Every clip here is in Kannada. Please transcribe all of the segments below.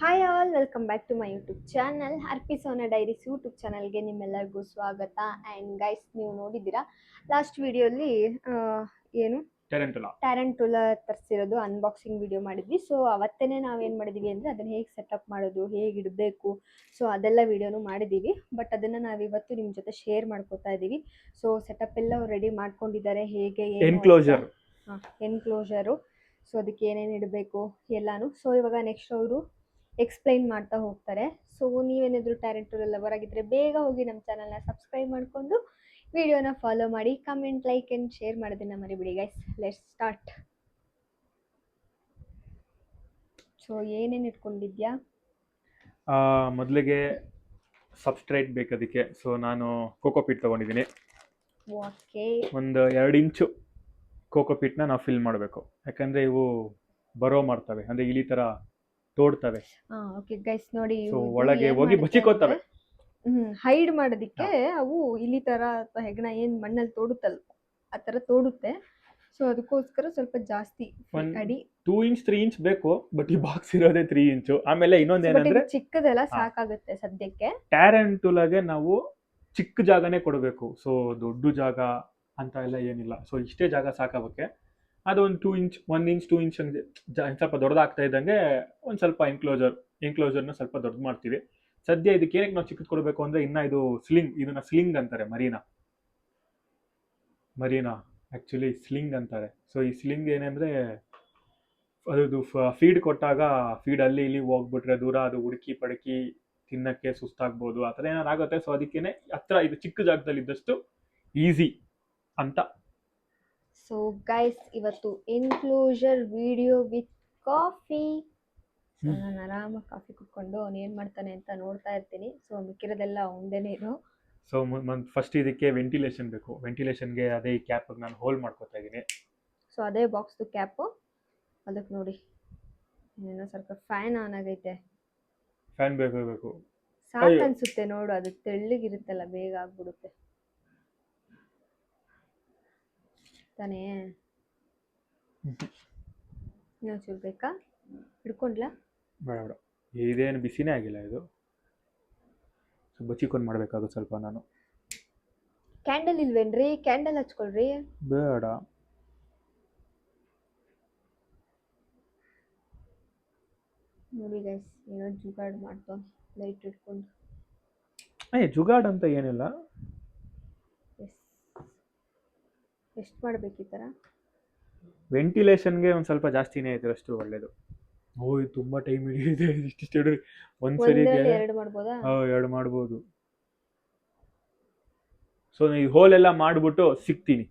Hi all, welcome back to my YouTube channel. Arpi Sona diaries YouTube ಚಾನಲ್ಗೆ ನಿಮ್ಮೆಲ್ಲರಿಗೂ ಸ್ವಾಗತ. ಆ್ಯಂಡ್ ಗೈಸ್, ನೀವು ನೋಡಿದ್ದೀರಾ ಲಾಸ್ಟ್ ವಿಡಿಯೋಲಿ ಏನು ಟ್ಯಾರಂಟುಲಾ ತರಿಸಿರೋದು ಅನ್ಬಾಕ್ಸಿಂಗ್ ವಿಡಿಯೋ ಮಾಡಿದ್ವಿ. ಸೊ ಅವತ್ತೇ ನಾವೇನು ಮಾಡಿದ್ವಿ ಅಂದರೆ ಅದನ್ನು ಹೇಗೆ ಸೆಟಪ್ ಮಾಡೋದು, ಹೇಗೆ ಇಡಬೇಕು, ಸೊ ಅದೆಲ್ಲ ವಿಡಿಯೋನು ಮಾಡಿದ್ದೀವಿ. ಬಟ್ ಅದನ್ನು ನಾವಿವತ್ತು ನಿಮ್ಮ ಜೊತೆ ಶೇರ್ ಮಾಡ್ಕೋತಾ ಇದ್ದೀವಿ. ಸೊ ಸೆಟಪ್ ಎಲ್ಲ ರೆಡಿ ಮಾಡ್ಕೊಂಡಿದ್ದಾರೆ, ಹೇಗೆ ಎನ್ಕ್ಲೋಜರು, ಸೊ ಅದಕ್ಕೆ ಏನೇನು ಇಡಬೇಕು ಎಲ್ಲಾನು. ಸೊ ಇವಾಗ ನೆಕ್ಸ್ಟ್ ಅವರು ಎಕ್ಸ್ಪ್ಲೈನ್ ಮಾಡ್ತಾ ಹೋಗ್ತಾರೆ. ಸೊ ನೀವೇನಾದರೂ ಟ್ಯಾರಂಟುಲಾ ಲವರ್ ಆಗಿದ್ದರೆ ಬೇಗ ಹೋಗಿ ನಮ್ಮ ಚಾನಲ್ನ ಸಬ್ಸ್ಕ್ರೈಬ್ ಮಾಡಿಕೊಂಡು ವಿಡಿಯೋನ ಫಾಲೋ ಮಾಡಿ, ಕಮೆಂಟ್, ಲೈಕ್ ಆ್ಯಂಡ್ ಶೇರ್ ಮಾಡೋದನ್ನ ಮರಿಬಿಡಿ ಗೈಸ್. Let's start. ಸೊ ಏನೇನು ಇಟ್ಕೊಂಡಿದ್ಯಾ? ಮೊದಲಿಗೆ ಸಬ್ಸ್ಟ್ರೇಟ್ ಬೇಕು ಅದಕ್ಕೆ. ಸೊ ನಾನು ಕೋಕೋಪೀಟ್ ತೊಗೊಂಡಿದ್ದೀನಿ. ಓಕೆ, ಒಂದು 2 ಇಂಚು ಕೋಕೋಪೀಟ್ನ ನಾವು ಫಿಲ್ ಮಾಡಬೇಕು, ಯಾಕಂದರೆ ಇವು ಬರೋ ಮಾಡ್ತವೆ, ಅಂದರೆ ಇಲಿ ಥರ ತೋಡ್ತವೆ. ಓಕೆ ಗೈಸ್, ನೋಡಿ ಸೊ ಒಳಗೆ ಹೋಗಿ ಬಚ್ಚಿಕೋತವೆ. ಹೈಡ್ ಮಾಡೋದಕ್ಕೆ ಅವು ಇಲಿ ಥರ ಅಥವಾ ಹೆಗ್ಣ ಏನು ಮಣ್ಣಲ್ಲಿ ತೋಡುತ್ತಲ್ಲ ಆ ಥರ ತೋಡುತ್ತೆ. ಸೊ ಅದಕ್ಕೋಸ್ಕರ ಸ್ವಲ್ಪ ಜಾಸ್ತಿ ಅಡಿ 2 ಇಂಚ್ 3 ಇಂಚ್ ಬೇಕು. ಬಟ್ ಈ ಬಾಕ್ಸ್ ಇರೋದೇ 3 ಇಂಚು. ಆಮೇಲೆ ಇನ್ನೊಂದೇನಂದ್ರೆ ಚಿಕ್ಕದೆಲ್ಲ ಸಾಕಾಗುತ್ತೆ ಸದ್ಯಕ್ಕೆ. ಟ್ಯಾರಂಟುಲಾಗೆ ನಾವು ಚಿಕ್ಕ ಜಾಗನೇ ಕೊಡಬೇಕು. ಸೊ ದೊಡ್ಡ ಜಾಗ ಅಂತ ಎಲ್ಲ ಏನಿಲ್ಲ. ಸೊ ಇಷ್ಟೇ ಜಾಗ ಸಾಕಾಗಕ್ಕೆ. ಅದು ಒಂದು 2 ಇಂಚ್ 1 ಇಂಚ್ 2 ಇಂಚ್ ಸ್ವಲ್ಪ ದೊಡ್ಡದಾಗ್ತಾ ಇದ್ದಂಗೆ ಒಂದು ಸ್ವಲ್ಪ ಎನ್ಕ್ಲೋಜರ್ನ ಸ್ವಲ್ಪ ದೊಡ್ಡ ಮಾಡ್ತೀವಿ. ಸದ್ಯ ಇದಕ್ಕೆ ಏನಕ್ಕೆ ನಾವು ಚಿಕ್ಕದು ಕೊಡಬೇಕು ಅಂದರೆ, ಇನ್ನು ಇದು ಇದನ್ನ ಸ್ಲಿಂಗ್ ಅಂತಾರೆ. ಮರೀನಾ ಆ್ಯಕ್ಚುಲಿ ಸ್ಲಿಂಗ್ ಅಂತಾರೆ. ಸೊ ಈ ಸ್ಲಿಂಗ್ ಏನಂದರೆ, ಅದು ಫೀಡ್ ಕೊಟ್ಟಾಗ ಫೀಡ್ ಅಲ್ಲಿ ಇಲ್ಲಿ ಹೋಗ್ಬಿಟ್ರೆ ದೂರ ಅದು ಹುಡುಕಿ ಪಡಕಿ ತಿನ್ನಕ್ಕೆ ಸುಸ್ತಾಗ್ಬೋದು, ಆ ಥರ ಏನಾರು ಆಗುತ್ತೆ. ಸೊ ಅದಕ್ಕೇನೆ ಹತ್ರ ಇದು ಚಿಕ್ಕ ಜಾಗದಲ್ಲಿ ಇದ್ದಷ್ಟು ಈಸಿ ಅಂತ. ಸೊ ಗೈಸ್, ಇವತ್ತು ಎನ್ಕ್ಲೋಜರ್ ವಿಡಿಯೋ ವಿತ್ ಕಾಫಿ. ನಾನು ಆರಾಮಾಗಿ ಕಾಫಿ ಕುಟ್ಕೊಂಡು ಅವ್ನು ಏನು ಮಾಡ್ತಾನೆ ಅಂತ ನೋಡ್ತಾ ಇರ್ತೀನಿ. ಸೊ ಮಿಕ್ಕಿರೋದೆಲ್ಲ ಒಂದೇನೇ ಇದು. ಸೊ ಫಸ್ಟ್ ಇದಕ್ಕೆ ವೆಂಟಿಲೇಷನ್ ಬೇಕು. ವೆಂಟಿಲೇಷನ್ಗೆ ಅದೇ ಈ ಕ್ಯಾಪ್ ನಾನು ಹೋಲ್ಡ್ ಮಾಡ್ಕೊತಾ ಇದ್ದೀನಿ. ಸೊ ಅದೇ ಬಾಕ್ಸ್ದು ಕ್ಯಾಪು. ಅದಕ್ಕೆ ನೋಡಿ ಏನೋ ಸ್ವಲ್ಪ ಫ್ಯಾನ್ ಆನ್ ಆಗೈತೆ. ಫ್ಯಾನ್ ಬೇಕು ಸಾಕು ಅನ್ಸುತ್ತೆ ನೋಡು, ಅದು ತೆಳ್ಳಗಿರುತ್ತಲ್ಲ, ಬೇಗ ಆಗ್ಬಿಡುತ್ತೆ ತಾನೇ. ಇನ್ನೊಂದು ಚೂರು ಬೇಕಾ? ಹಿಡ್ಕೊಂಡ್ಲಾ? ಬೇಡ, ಇದೇನು ಬಿಸಿನೇ ಆಗಿಲ್ಲ ಇದು. ಸೊ ಬಚ್ಚಿಕೊಂಡು ಮಾಡಬೇಕಾಗುತ್ತೆ ಸ್ವಲ್ಪ. ನಾನು ಕ್ಯಾಂಡಲ್ ಇಲ್ವೇನ್ರಿ? ಕ್ಯಾಂಡಲ್ ಹಚ್ಕೊಳ್ರಿ. ಬೇಡ, ನೋಡಿ ಗೈಸ್, ಏನೋ ಜುಗಾಡ್ ಮಾಡ್ತೋ ಲೈಟ್ ಇಟ್ಕೊಂಡು. ಜುಗಾಡ್ ಅಂತ ಏನಿಲ್ಲ. ಎಷ್ಟು ಮಾಡ್ಬೇಕು ಈ ಥರ? ವೆಂಟಿಲೇಷನ್ಗೆ ಒಂದು ಸ್ವಲ್ಪ ಜಾಸ್ತಿನೇ ಐತೆ, ಅಷ್ಟು ಒಳ್ಳೇದು. ಇದು ತುಂಬ ಟೈಮ್ ಹಿಡಿಯುತ್ತೆ. ಇಷ್ಟಿಷ್ಟು ಒಂದ್ಸರಿಗೆ 2 ಮಾಡ್ಬೋದಾ? 2 ಮಾಡ್ಬೋದು. ಸೊ ಈ ಹೋಲ್ ಎಲ್ಲ ಮಾಡ್ಬಿಟ್ಟು ಸಿಗ್ತೀನಿ.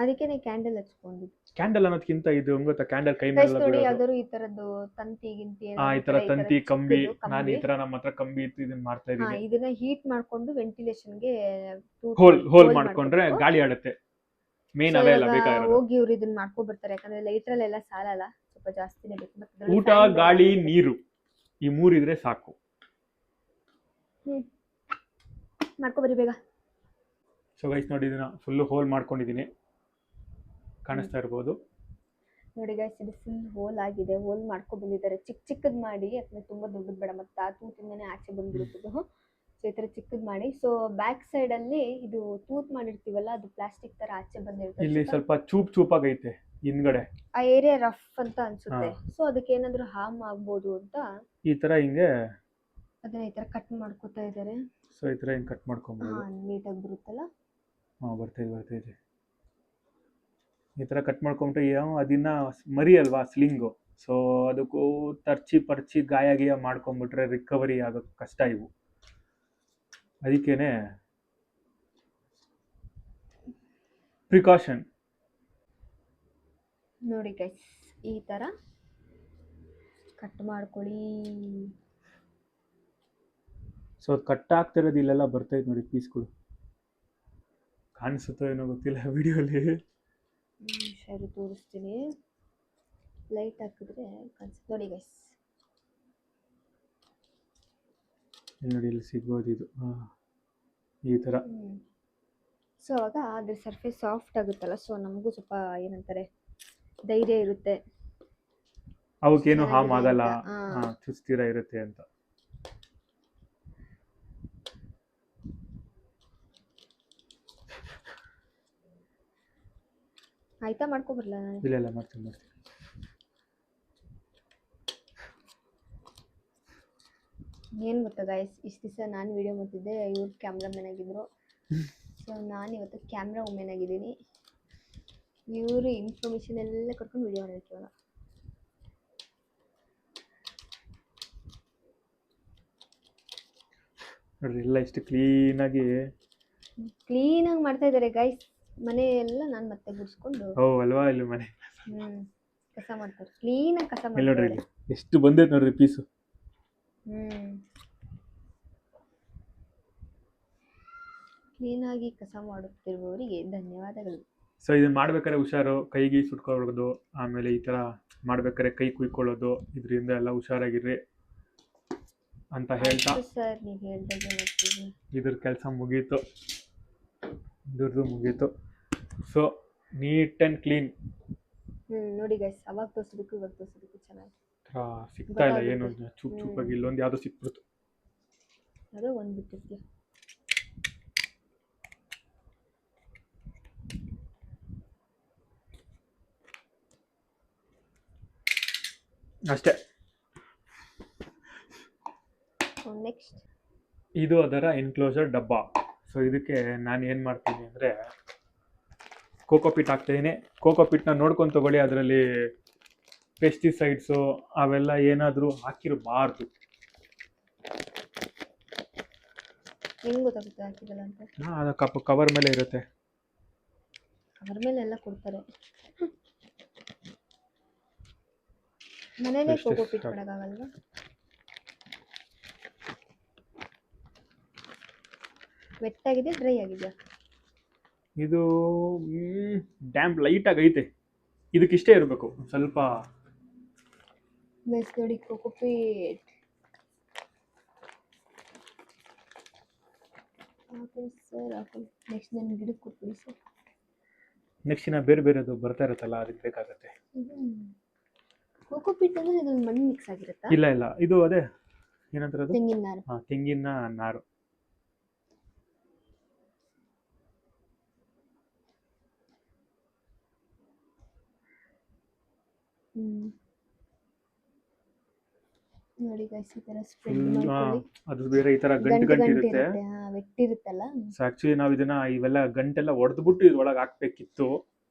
ಅದಕ್ಕೆ ಕ್ಯಾಂಡಲ್ ಹಚ್ಕೊಂಡಿದ್ದು. ಕ್ಯಾಂಡಲ್ ಅನ್ನೋದಕ್ಕಿಂತ ಇದು ಗೊತ್ತಾ, ಕ್ಯಾಂಡಲ್ ಕೈ ಮೇಲೆ ನೋಡಿ ಯಾವ್ದಾದ್ರು ಈ ತರದ್ದು ತಂತಿ ಗಿಂತಿ ಈ ತರ ತಂತಿ ಕಂಬಿ. ನಾನು ಈ ತರ ನಮ್ಮ ಹತ್ರ ಕಂಬಿ ಇತ್ತು, ಇದನ್ನ ಮಾಡ್ತಾ ಇದ್ದೀನಿ. ಇದನ್ನ ಹೀಟ್ ಮಾಡ್ಕೊಂಡು ವೆಂಟಿಲೇಷನ್ಗೆ ಹೋಲ್ ಮಾಡ್ಕೊಂಡ್ರೆ ಗಾಳಿ ಆಡುತ್ತೆ. ಮೇನ್ ಅವೇ ಎಲ್ಲ ಬೇಕಾಗಿರೋದು. ಹೋಗಿ ಇವ್ರು ಇದನ್ನ ಮಾಡ್ಕೊ ಬರ್ತಾರೆ, ಯಾಕಂದ್ರೆ ಲೈಟ್ರಲ್ಲಿ ಎಲ್ಲ ಸಾಲಲ್ಲ, ಸ್ವಲ್ಪ ಜಾಸ್ತಿನೇ ಬೇಕು. ಊಟ, ಗಾಳಿ, ನೀರು, ಈ 3 ಇದ್ರೆ ಸಾಕು. ಮಾಡ್ಕೊ ಬರಿ ಬೇಗ. ಸೊ ಗೈಸ್ ನೋಡಿ, ಇದನ್ನ ಫುಲ್ ಹೋಲ್ ಮಾಡ್ಕೊಂಡಿದ್ದೀನಿ, ಕಾಣಿಸ್ತಾ ಇರ್ಬೋದು. ನೋಡಿ ಗೈಸ್, ಇದು ಫುಲ್ ಹೋಲ್ ಆಗಿದೆ. ಹೋಲ್ ಮಾಡ್ಕೊ ಬಂದಿದ್ದಾರೆ. ಚಿಕ್ಕದ್ ಮಾಡಿ, ಯಾಕಂದ್ರೆ ತುಂಬಾ ದೊಡ್ಡದು ಬೇಡ, ಮತ್ತೆ ಆ ತೂತಿಂದನೇ ಆಚೆ ಬಂದ್ಬಿಡುತ್ತದೆ. ಸೊ ಈ ತರ ಚಿಕ್ಕದ್ ಮಾಡಿ. ಸೊ ಬ್ಯಾಕ್ ಸೈಡ್ ಅಲ್ಲಿ ಇದು ತೂತ್ ಮಾಡಿರ್ತೀವಲ್ಲ, ಅದು ಪ್ಲಾಸ್ಟಿಕ್ ತರ ಆಚೆ ಬಂದಿರುತ್ತೆ. ಇಲ್ಲಿ ಸ್ವಲ್ಪ ಚೂಪಾಗೈತೆ ಹಿಂದ್ಗಡೆ. ಆ ಏರಿಯಾ ರಫ್ ಅಂತ ಅನ್ಸುತ್ತೆ. ಸೊ ಅದಕ್ಕೆ ಏನಾದ್ರು ಹಾರ್ಮ್ ಆಗ್ಬೋದು ಅಂತ ಈ ತರ ಹಿಂಗೆ ಅದನ್ನ ಈ ತರ ಕಟ್ ಮಾಡ್ಕೊತಾ ಇದ್ದಾರೆ. ಸೊ ಈ ತರ ಹಿಂಗೆ ಕಟ್ ಮಾಡ್ಕೊಂಬೋದು. ನೀಟಾಗಿ ಬರುತ್ತಲ್ಲ. ಬರ್ತಾ ಇದೆ. ಈ ತರ ಕಟ್ ಮಾಡ್ಕೊಂಡ್ರೆ ಅದನ್ನ ಮರಿ ಅಲ್ವಾ ಸ್ಲಿಂಗು. ಸೊ ಅದಕ್ಕೂ ಪರ್ಚಿ ಗಾಯ ಮಾಡ್ಕೊಂಡ್ಬಿಟ್ರೆ ರಿಕವರಿ ಆಗೋದು ಕಷ್ಟ. ಇವು ಅದಕ್ಕೇನೆ ಪ್ರಿಕಾಷನ್. ನೋಡಿ ಗೈಸ್, ಈ ತರ ಕಟ್ ಮಾಡ್ಕೊಳ್ಳಿ. ಸೊ ಕಟ್ ಆಗ್ತಿರೋದು ಇಲ್ಲೆಲ್ಲ ಬರ್ತೈತೆ ನೋಡಿ ಪೀಸ್ಗಳು. ಕಾಣಿಸುತ್ತೋ ಏನೋ ಗೊತ್ತಿಲ್ಲ ವಿಡಿಯೋಲಿ. ಸರಿ, ತೋರಿಸ್ತೀನಿ. ಲೈಟ್ ಹಾಕಿದ್ರೆ ಕಾಣಿಸುತ್ತೆ ನೋಡಿ ಗೈಸ್. ನೋಡಿ ಇಲ್ಲಿ ಸಿಗ್ಬೋದು ಇದು ಈ ಥರ. ಸೊ ಅವಾಗ ಅದ್ರ ಸರ್ಫೇಸ್ ಸಾಫ್ಟ್ ಆಗುತ್ತಲ್ಲ, ಸೊ ನಮಗೂ ಸ್ವಲ್ಪ ಏನಂತಾರೆ ಧೈರ್ಯ ಇರುತ್ತೆ. ಅವಕ್ಕೇನು ಹಾರ್ಮ್ ಚೆನ್ನಾಗಿದೆ ಆಗಲ್ಲ, ಅಂತ. ಚುಸ್ತೀರ ಇರುತ್ತೆ ಅಂತ. ಆಯ್ತಾ ಮಾಡ್ಕೊಬರ್ಲ ನಾನು? ಇಲ್ಲ ಮಾಡ್ತೀನಿ. ಏನು ಗೊತ್ತಾ ಗೈಸ್, ಇಷ್ಟು ದಿವಸ ನಾನು ವಿಡಿಯೋ ಮಾಡ್ತಿದ್ದೆ, ಇವ್ರು ಕ್ಯಾಮ್ರಾಮನ್ ಆಗಿದ್ರು. ಸೊ ನಾನು ಇವತ್ತು ಕ್ಯಾಮ್ರಾ ವುಮೆನ್ ಆಗಿದ್ದೀನಿ. ಇವರು ಇನ್ಫಾರ್ಮೇಷನ್ ಎಲ್ಲ ಕೊಟ್ಕೊಂಡು ವಿಡಿಯೋ ಮಾಡಿರ್ತೀವಲ್ಲ. ನೋಡ್ರಿ ಎಲ್ಲ ಎಷ್ಟು ಕ್ಲೀನಾಗಿ ಮಾಡ್ತಾ ಇದ್ದಾರೆ ಗೈಸ್. ಮನೆ ಎಲ್ಲ ನಾನು ಮತ್ತೆ ಗುಡಿಸ್ಕೊಂಡು ಅಲ್ವಾ ಇಲ್ಲಿ ಮನೆ ಕಸ ಮಾಡ್ತಾರೆ, ಕ್ಲೀನಾಗಿ ಕಸ ಇಲ್ಲಿ ನೋಡ್ರಿ ಮಾಡ್ತಾರೆ. ಇಲ್ಲಿ ಎಷ್ಟು ಬಂದೈತೆ ನೋಡ್ರಿ ಪೀಸು. ಕ್ಲೀನಾಗಿ ಕಸ ಮಾಡುತ್ತಿರುವವರಿಗೆ ಧನ್ಯವಾದಗಳು. ಸೊ ಇದನ್ನ ಮಾಡ್ಬೇಕಾದ್ರೆ ಹುಷಾರು, ಕೈಗೆ ಸುಟ್ಕೊಳ್ಳೋದು, ಆಮೇಲೆ ಈ ತರ ಮಾಡ್ಬೇಕಾದ್ರೆ ಕೈ ಕುಯ್ಕೊಳ್ಳೋದು, ಇದರಿಂದ ಎಲ್ಲ ಹುಷಾರಾಗಿರ್ರಿ ಅಂತ ಹೇಳ್ತಾ ಸರ್ ನೀವು ಹೇಳ್ದಾಗೆ ಮಾಡ್ತೀವಿ. ಇದ್ರ ಕೆಲಸ ಮುಗೀತು, ಇದ್ರದ್ದು ಮುಗೀತು. So neat and clean. ನೋಡಿ ಗೈಸ್, ಅವಾಗ ತೋರಿಸೋದಕ್ಕೂ ಇವಾಗ ತೋರಿಸೋದಕ್ಕೂ ಚೆನ್ನಾಗಿ ಸಿಗ್ತಾ ಇಲ್ಲ ಏನು ಚೂಪ್ ಚೂಪಾಗಿ. ಇಲ್ಲೊಂದು ಯಾವುದೋ ಸಿಕ್ಬಿಡ್ತು, ಅದೋ ಒಂದು ಬಿಟ್ಟಿರ್ತೀಯ. ಅಷ್ಟೇ. ನೆಕ್ಸ್ಟ್ ಇದು ಅದರ ಎನ್ಕ್ಲೋಸರ್ ಡಬ್ಬ. ಸೊ ಇದಕ್ಕೆ ನಾನು ಏನು ಮಾಡ್ತೀನಿ ಅಂದರೆ ಕೋಕೋಪಿಟ್ ಹಾಕ್ತಾಯಿದ್ದೀನಿ. ಕೋಕೋಪಿಟ್ನ ನೋಡ್ಕೊಂಡು ತಗೊಳ್ಳಿ, ಅದರಲ್ಲಿ ಪೆಸ್ಟಿಸೈಡ್ಸು ಅವೆಲ್ಲ ಏನಾದರೂ ಹಾಕಿರಬಾರ್ದು. ಹೆಂಗೆ ಗೊತ್ತಾಗುತ್ತೆ ಹಾಕಿದಲ್ಲ ಅಂತ? ಅದು ಕವರ್ ಮೇಲೆ ಇರುತ್ತೆ. ಕವರ್ ಮೇಲೆ ಎಲ್ಲ ಕೊಡ್ತಾರೆ. ಮನೇಲೆ ಕೋಕೋಪಿಟ್ ಮಾಡೋಕ್ಕಾಗಲ್ವಾ? ವೆಟ್ ಆಗಿದೆ, ಡ್ರೈ ಆಗಿದೆಯಾ? ಇದು ಡ್ಯಾಂಪ್ ಲೈಟಾಗಿ ಐತೆ. ಇದಕ್ಕಿಷ್ಟೇ ಇರಬೇಕು ಸ್ವಲ್ಪ. ಬೆಸ್ಟ್ ನೋಡಿ ಕೋಕೋಪಿಟ್. ಸರ್ ನೆಕ್ಸ್ಟ್ ನನ್ನ ಗಿಡಕ್ಕೆ ಕೊಟ್ಬಿಡಿ ಸರ್. ನೆಕ್ಸ್ಟ್ ದಿನ ಬೇರೆ ಬೇರೆದು ಬರ್ತಾ ಇರುತ್ತಲ್ಲ, ಅದಕ್ಕೆ ಬೇಕಾಗುತ್ತೆ. ಕೋಕೋಪಿಟ್ ಅಂದರೆ ಇದು ಮಣ್ಣು ಮಿಕ್ಸ್ ಆಗಿರುತ್ತಾ? ಇಲ್ಲ ಇದು ಅದೇ ಏನಂತಾರೆ ಅದು, ತೆಂಗಿನ ನಾರು. ತೆಂಗಿನ ನಾರು. ನೋಡಿ ಗೈಸ್, ಈ ತರ ಸ್ಪ್ರೆಡ್ ಮಾಡ್ಕೊಳ್ಳಿ. ಅದು ಬೇರೆ ಈ ತರ ಗಂಟು ಇರುತ್ತೆ, ವೆಟ್ ಇರುತ್ತಲ್ಲ. ಸೊ ಆಕ್ಚುಲಿ ನಾವು ಇದನ್ನ ಇವೆಲ್ಲ ಗಂಟೆಲ್ಲ ಹೊಡೆದ್ಬಿಟ್ಟು ಇದ್ರೊಳಗೆ ಹಾಕ್ಬೇಕಿತ್ತು.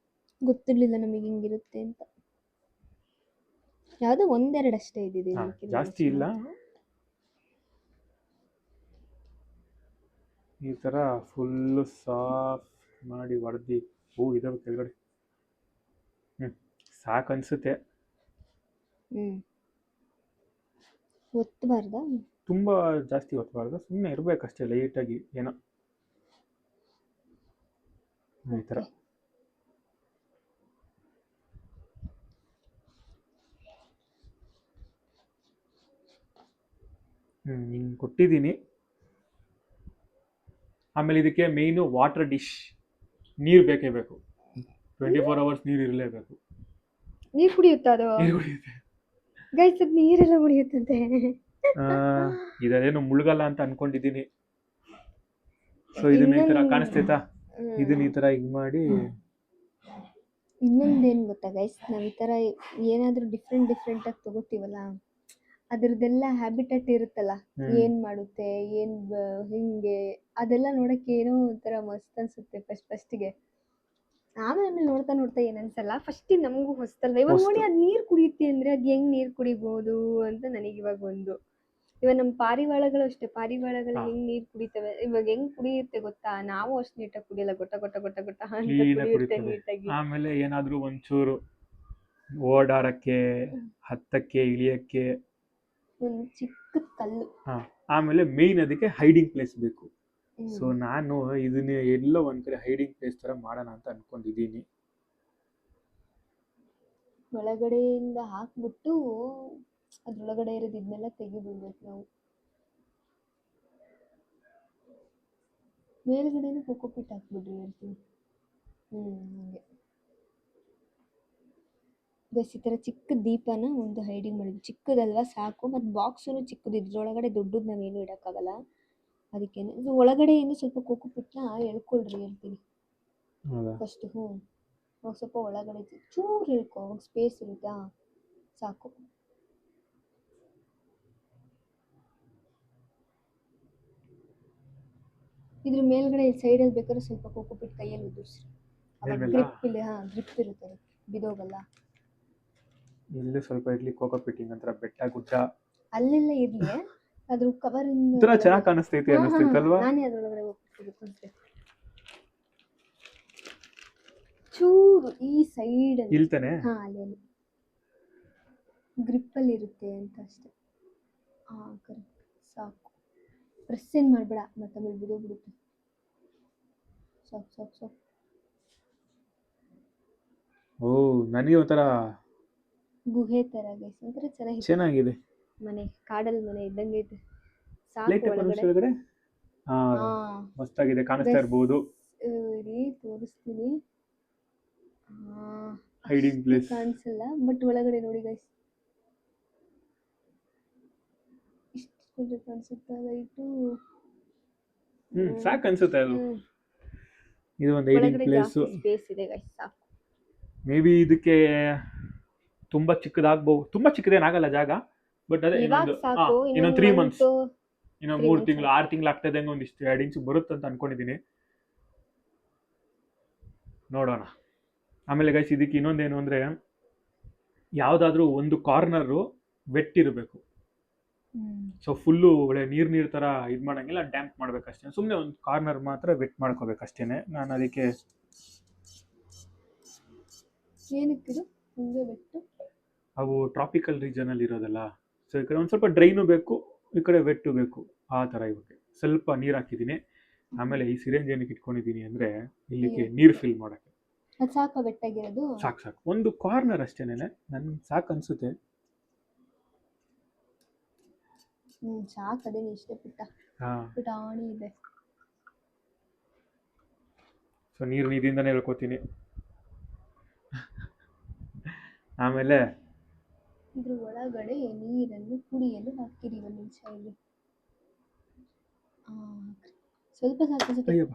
ಗೊತ್ತಿರ್ಲಿಲ್ಲ ನಮಗೆ ಹಿಂಗಿರುತ್ತೆ ಅಂತ. ಯಾವುದೋ ಒಂದೆರಡು ಅಷ್ಟೇ ಇದ್ದಿದೆ, ಜಾಸ್ತಿ ಇಲ್ಲ. ಈ ತರ ಫುಲ್ಲು ಸಾಫ್ಟ್ ಮಾಡಿ ಹೊಡೆದು ಇದಾವೆ ಕೆಳಗಡೆ. ಸಾಕು ಅನ್ಸುತ್ತೆ. ಒತ್ತಬಾರ್ದಾ? ತುಂಬಾ ಜಾಸ್ತಿ ಒತ್ತಬಾರ್ದು, ಸುಮ್ಮನೆ ಇರಬೇಕಷ್ಟೇ ಲೈಟಾಗಿ ಏನೋ ಈ ಥರ. ಹಿಂಗೆ ಕೊಟ್ಟಿದ್ದೀನಿ. ಆಮೇಲೆ ಇದಕ್ಕೆ ಮೇಯ್ನು ವಾಟರ್ ಡಿಶ್, ನೀರು ಬೇಕೇ ಬೇಕು. 24 hours ನೀರು ಇರಲೇಬೇಕು. ನೀರು ಕುಡಿಯುತ್ತಾ ಅದು? ನೀರು ಕುಡಿಯುತ್ತೆ ಗೈಸ್, ಅದು ನೀರೆಲ್ಲ ಕುಡಿಯುತ್ತಂತೆ. ಇದೇನು ಮುಳುಗಲ್ಲ ಅಂತ ಅನ್ಕೊಂಡಿದ್ದೀನಿ. ಸೊ ಇದನ್ನ ಈ ತರ ಕಾಣಿಸ್ತೈತಾ, ಇದನ್ನ ಈ ತರ ಹಿಂಗ್ ಮಾಡಿ. ಇನ್ನೊಂದೇನು ಗೊತ್ತಾ ಗೈಸ್, ನಾವು ಈ ತರ ಏನಾದರೂ ಡಿಫ್ರೆಂಟ್ ಆಗಿ ತಗೋತೀವಲ್ಲ, ಅದ್ರದ್ದೆಲ್ಲ ಹ್ಯಾಬಿಟೇಟ್ ಇರುತ್ತಲ್ಲ, ಏನ್ ಮಾಡುತ್ತೆ, ಹಿಂಗೆ ಅದೆಲ್ಲ ನೋಡಕ್ಕೆ ಏನೋ ಒಂಥರ ಮಸ್ತ್ ಅನ್ಸುತ್ತೆ ಫಸ್ಟಿಗೆ. ಆಮೇಲೆ ನೋಡ್ತಾ ಏನನ್ಸಲ್ಲ. ಫಸ್ಟ್ ನಮಗೂ ಹೊಸ್ತಲ್ವ, ಇವಾಗ ನೋಡಿ ಅದು ನೀರು ಕುಡಿಯುತ್ತೆ ಅಂದ್ರೆ ಅದು ಹೆಂಗ್ ನೀರು ಕುಡಿಬಹುದು ಅಂತ ನನಗೆ ಇವಾಗ ಇವಾಗ ನಮ್ಮ ಪಾರಿವಾಳಗಳು ಅಷ್ಟೇ, ಪಾರಿವಾಳಗಳು ಹೆಂಗ್ ನೀರು ಕುಡಿತವೆ, ಇವಾಗ ಹೆಂಗ್ ಕುಡಿಯುತ್ತೆ ಗೊತ್ತಾ? ನಾವು ಅಷ್ಟು ನೀಟಾಗಿ ಕುಡಿಯಲ್ಲ, ಗೊಟ್ಟ ಅಂತ ಕುಡಿಯುತ್ತೆ ನೀಟಾಗಿ. ಆಮೇಲೆ ಏನಾದ್ರೂ ಒಂಚೂರು ಓಡಾಡಕ್ಕೆ, ಹತ್ತಕ್ಕೆ, ಇಳಿಯಕ್ಕೆ ಒಂದು ಚಿಕ್ಕ ಕಲ್ಲು. ಆಮೇಲೆ ಮೇಯ್ನ್ ಅದಕ್ಕೆ ಹೈಡಿಂಗ್ ಪ್ಲೇಸ್ ಬೇಕು. ಸೊ ನಾನು ಇದನ್ನ ಎಲ್ಲೋ ಒಂದ್ ಕಡೆ ಹೈಡಿಂಗ್ ಪ್ಲೇಸ್ ತರ ಮಾಡೋಣ ಅಂತ ಅನ್ಕೊಂಡಿದ್ದೀನಿ. ಒಳಗಡೆಯಿಂದ ಹಾಕ್ಬಿಟ್ಟು ಅದ್ರೊಳಗಡೆ ಇರೋದು ಇದನ್ನೆಲ್ಲ ತೆಗಿಬಿಡ್ಬೇಕು ನಾವು. ಮೇಲ್ಗಡೆನೂ ಕೋಕೋಪಿಟ್ ಹಾಕ್ಬಿಡ್ರಿ ಹೇಳ್ತೀನಿ. ಹಂಗೆ ಗೈಸ್ ಈ ಥರ ಚಿಕ್ಕ ದೀಪನ ಒಂದು ಹೈಡಿಂಗ್ ಮಾಡಿದ್ವಿ. ಚಿಕ್ಕದಲ್ವಾ ಸಾಕು, ಮತ್ತು ಬಾಕ್ಸೂ ಚಿಕ್ಕದು, ಇದ್ರೊಳಗಡೆ ದೊಡ್ಡದು ನಾವೇನು ಇಡೋಕ್ಕಾಗಲ್ಲ. ಅದಕ್ಕೇನೆ ಇದು ಒಳಗಡೆ ಏನು ಸ್ವಲ್ಪ ಕೋಕೋಪಿಟ್ನ ಎಳ್ಕೊಳ್ರಿ ಹೇಳ್ತೀನಿ ಹೌದಾ? ಫಸ್ಟ್. ಅವಾಗ ಸ್ವಲ್ಪ ಒಳಗಡೆ ಚೂರು ಇಳ್ಕೊ, ಅವಾಗ ಸ್ಪೇಸ್ ಇರುತ್ತಾ, ಸಾಕು. ಇದ್ರ ಮೇಲ್ಗಡೆ ಸೈಡಲ್ಲಿ ಬೇಕಾದ್ರೆ ಸ್ವಲ್ಪ ಕೋಕೋಪಿಟ್ ಕೈಯಲ್ಲಿ ಉದುರಿಸ್ರಿ, ಅವಾಗ ಮೇಲ್ಮೇಲ? ಗ್ರಿಪ್ ಇಲ್ಲ, ಗ್ರಿಪ್ ಇರುತ್ತೆ, ಬಿದೋಗಲ್ಲ. ಇಲ್ಲಿ ಸ್ವಲ್ಪ ಇರ್ಲಿ ಕೋಕೋಪಿಟ್, ಒಂಥರ ಬೆಟ್ಟ ಗುಡ್ಡ ಅಲ್ಲೆಲ್ಲ ಇರ್ಲಿ, ಅದ್ರ ಕವರಿಂದ ಒಂಥರ ಚೆನ್ನಾಗಿ ಕಾಣಿಸ್ತೈತಿ ಅನಿಸ್ತೈತಲ್ವಾ? ನಾನೇ ಅದ್ರೊಳಗಡೆ ಹೋಗ್ತಿದ್ದೆ ಚೂರು ಈ ಸೈಡ್ ಇಲ್ತಾನೆ ಅಲ್ಲೇ ಗ್ರಿಪ್ಪಲ್ಲಿ ಇರುತ್ತೆ ಅಂತ ಅಷ್ಟೇ. ಕರೆಕ್ಟ್, ಸಾಕು. ಪ್ರೆಸ್ ಏನು ಮಾಡಬೇಡ, ಮತ್ತೆ ಆಮೇಲೆ ಬಿಡೋಗ್ಬಿಡುತ್ತೆ. ಸಾಕು ಸಾಕು ಸಾಕು. ಓ, ನನಗೆ ಒಂಥರ ಗುಹೆ ಥರ ಗೈಸ್, ಒಂಥರ ಚೆನ್ನಾಗಿದೆ. ಮನೆ, ಕಾಡಲ್ಲಿ ಮನೆ ಇದ್ದಂಗೆ ಐತೆ. ಲೈಟ್ ಸಾಕು ಒಳಗಡೆ. ಹಾ, ಮಸ್ತಾಗಿದೆ, ಕಾಣಿಸ್ತಾ ಇರ್ಬೋದು. ತೋರಿಸ್ತೀನಿ. ಹೈಡಿಂಗ್ ಪ್ಲೇಸ್ ಕಾಣಿಸಲ್ಲ, ಬಟ್ ಒಳಗಡೆ ನೋಡಿ ಗೈಸ್, ಇಷ್ಟು ಕಾಣಿಸುತ್ತಾ ಲೈಟು. ಸಾಕು ಅನ್ಸುತ್ತೆ ಅದು. ಇದು ಒಂದು ಹೈಡಿಂಗ್ ಪ್ಲೇಸ್. ಸ್ಪೇಸ್ ಇದೆ ಗೈಸ್, ಸಾಕು. ಮೇ ಬಿ ಇದಕ್ಕೆ ತುಂಬಾ ಚಿಕ್ಕದಾಗಬಹುದು, ತುಂಬಾ ಚಿಕ್ಕದೇನಾಗಲ್ಲ ಜಾಗ, ಬಟ್ ಅದೇ ಇನ್ನೊಂದು 3 ಮಂತ್ಸ್, ಇನ್ನೊಂದು 3 ತಿಂಗಳು 6 ತಿಂಗಳು ಆಗ್ತಾ ಇದ್ದಂಗೆ ಒಂದಿಷ್ಟು 2 ಇಂಚು ಬರುತ್ತೆ ಅಂತ ಅನ್ಕೊಂಡಿದ್ದೀನಿ. ನೋಡೋಣ. ಆಮೇಲೆ ಗೈಸ್ ಇದಕ್ಕೆ ಇನ್ನೊಂದೇನು ಅಂದರೆ, ಯಾವುದಾದ್ರೂ ಒಂದು ಕಾರ್ನರು ವೆಟ್ ಇರಬೇಕು. ಸೊ ಫುಲ್ಲು ಒಳ್ಳೆ ನೀರು ಥರ ಇದು ಮಾಡೋಂಗಿಲ್ಲ, ಡ್ಯಾಂಪ್ ಮಾಡ್ಬೇಕಷ್ಟೇ. ಸುಮ್ಮನೆ ಒಂದು ಕಾರ್ನರ್ ಮಾತ್ರ ವೆಟ್ ಮಾಡ್ಕೋಬೇಕಷ್ಟೇ. ನಾನು ಅದಕ್ಕೆ ಏನಕ್ಕಿದು ಮುಂದೆ ವೆಟ್ಟು, ಅವು ಟ್ರಾಪಿಕಲ್ ರೀಜನಲ್ಲಿ ಇರೋದಲ್ಲ, ಸೊ ಈ ಕಡೆ ಒಂದು ಸ್ವಲ್ಪ ಡ್ರೈನು ಬೇಕು, ಈ ಕಡೆ ವೆಟ್ಟು ಬೇಕು, ಆ ಥರ ಇವಕ್ಕೆ ಸ್ವಲ್ಪ ನೀರು ಹಾಕಿದ್ದೀನಿ. ಆಮೇಲೆ ಈ ಸಿರೆಂಜ್ ಏನಕ್ಕೆ ಇಟ್ಕೊಂಡಿದ್ದೀನಿ ಅಂದರೆ, ಇಲ್ಲಿಗೆ ನೀರು ಫಿಲ್ ಮಾಡೋಕ್ಕೆ. ಅದು ಸಾಕು ಬೆಟ್ಟಾಗಿರೋದು, ಸಾಕು ಒಂದು ಕಾರ್ನರ್ ಅಷ್ಟೇನೆ, ನನ್ಗೆ ಸಾಕು ಅನಿಸುತ್ತೆ. ಸಾಕು, ಅದೇನು ಇಷ್ಟೇ ಪುಟಾಣಿ ಇದೆ. ಸೊ ನೀರು ಇದರಿಂದನೇ ಹೇಳ್ಕೊತೀನಿ. ಆಮೇಲೆ ಇದ್ರ ಒಳಗಡೆ ನೀರನ್ನು ಕುಡಿಯಲು ಹಾಕಿರಿ. ಒಂದು ನಿಮಿಷ ಇಲ್ಲಿ ಸ್ವಲ್ಪ ಸಾಕು. ಅಯ್ಯೋ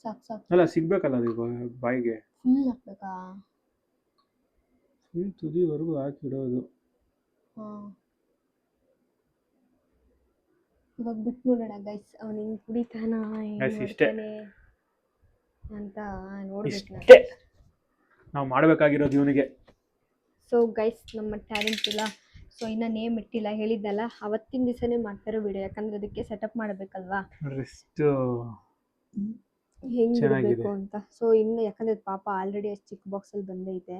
ಸಾಕು ಸಾಕು. ಅಲ್ಲ, ಸಿಗ್ಬೇಕಲ್ಲ ಅದು ಬಾಯಿಗೆ. ಫುಲ್ ಹಾಕ್ಬೇಕಾ? ಫುಲ್ ತುದಿವರೆಗೂ ಹಾಕಿಡೋದು. ಇವಾಗ ಬಿಟ್ಟು ನೋಡೋಣ ಗೈಸ್, ಅವನು ಹಿಂಗೆ ಕುಡಿತಾನ ಅಂತ ನೋಡ್ಬೇಕು. ನಾವು ಮಾಡಬೇಕಾಗಿರೋದು ಇವನಿಗೆ. ಸೊ ಗೈಸ್, ನಮ್ಮ ಟ್ಯಾರೆಂಟುಲಾ, ಸೊ ಇನ್ನು ನೇಮ್ ಇಟ್ಟಿಲ್ಲ, ಹೇಳಿದ್ದಲ್ಲ ಅವತ್ತಿನ ದಿವಸನೇ ಮಾಡ್ತಾರೋ ವಿಡಿಯೋ, ಯಾಕಂದ್ರೆ ಅದಕ್ಕೆ ಸೆಟಪ್ ಮಾಡಬೇಕಲ್ವಾ, ಹೆಂಗಿರಬೇಕು ಅಂತ. ಸೊ ಇನ್ನು ಯಾಕಂದ್ರೆ ಪಾಪ ಆಲ್ರೆಡಿ ಅಷ್ಟು ಚಿಕ್ಕ ಬಾಕ್ಸಲ್ಲಿ ಬಂದೈತೆ,